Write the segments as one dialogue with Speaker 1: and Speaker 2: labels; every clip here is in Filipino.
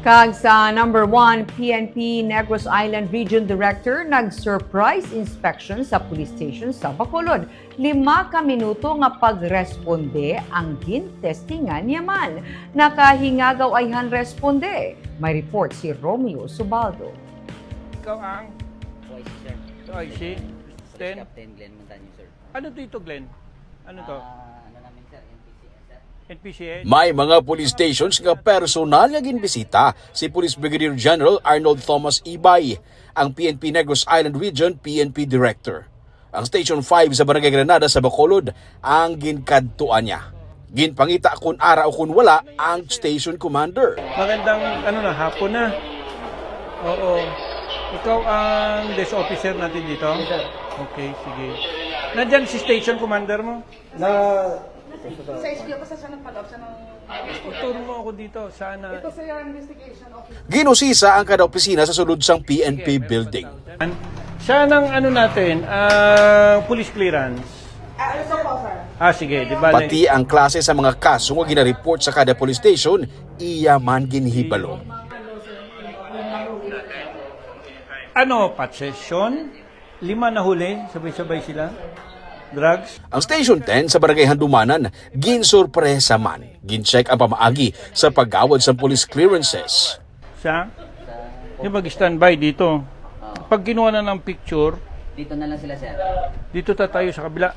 Speaker 1: Kag sa number 1, PNP Negros Island Region Director nag-surprise inspection sa police station sa Bacolod. 5 ka minuto nga pagresponde ang gintestingan yaman. Nakahingagaw ay han responde. May report si Romeo Subaldo.
Speaker 2: Ikaw ang?
Speaker 3: OIC, sir.
Speaker 2: OIC? Then?
Speaker 3: Captain Glenn Montaño, sir.
Speaker 2: Ano dito, Glenn? Ano to?
Speaker 3: Ano namin, sir? NPCA, sir.
Speaker 2: NPCA?
Speaker 4: May mga police stations nga personal nga ginbisita si Police Brigadier General Arnold Thomas Ibay, ang PNP Negros Island Region PNP Director. Ang Station 5 sa Barangay Granada sa Bacolod ang ginkadtuan niya. Ginpangita kung ara o kung wala ang station commander.
Speaker 2: Magandang hapon na. Oo. Ikaw ang desk officer natin dito?
Speaker 3: Yes, sir.
Speaker 2: Okay, sige. Nandyan si station commander mo?
Speaker 5: Sa SQ ko sa siya nagpaloob siya ng...
Speaker 2: Turo mo ako dito. Sana...
Speaker 5: Ito sa yung investigation office.
Speaker 4: Ginusisa ang kada opisina sa sulod sang PNP building.
Speaker 2: Siya ng natin, police clearance.
Speaker 5: Ito po, sir.
Speaker 2: Sige, di ba?
Speaker 4: Pati ang klase sa mga kaso nga gina-report sa kada police station, iya man ginhibalo.
Speaker 2: Possession? 5 na huli? Sabay-sabay sila? Drugs?
Speaker 4: Ang Station 10 sa Barangay Handumanan, ginsurpresa man. Gincheck ang pamaagi sa paggawad sa police clearances.
Speaker 2: Siya? Yung mag-standby dito. Pag kinuha na ng picture,
Speaker 3: Dito na lang sila, sir.
Speaker 2: dito tayo sa kabila.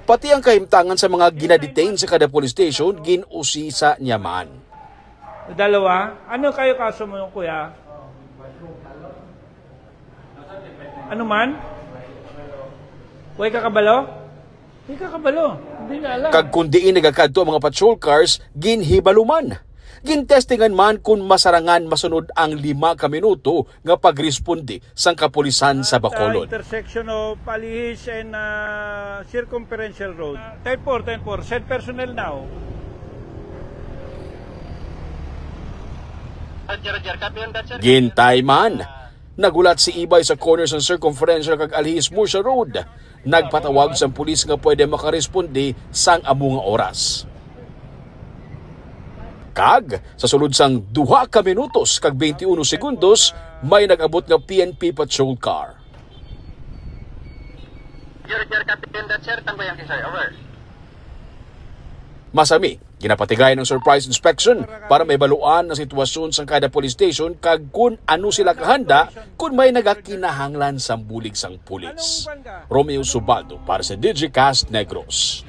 Speaker 4: Pati ang kahimtangan sa mga ginadetain sa kada police station, ginusisa niya man.
Speaker 2: Dalawa? Ano kayo kaso mo, kuya? Ano man? Huwag kakabalo? Huwag kakabalo. Hindi na alam.
Speaker 4: Kag kundiin nagakadto ang mga patrol cars, ginhibaluman. Gintestingan man kung masarangan masunod ang 5 ka minuto nga pagresponde sang kapulisan sa Bacolod.
Speaker 2: Intersection of Palihis and Circumferential Road. 10-4. Send personnel now.
Speaker 4: Gintay man. Nagulat si Ibay sa corners ng Circumferential kag Alihis Murcia Road. Nagpatawag sa pulis nga pwede makaresponde sang among oras. Kag, sa sulod sang 2 ka minutos kag 21 segundos, may nag-abot nga PNP patrol car. Masami, ginapatigayan ng surprise inspection para may baluan ang sitwasyon sa kada police station kag kung ano sila kahanda kung may nagakinahanglan sa bulig sang pulis. Romeo Subaldo para sa Digicast Negros.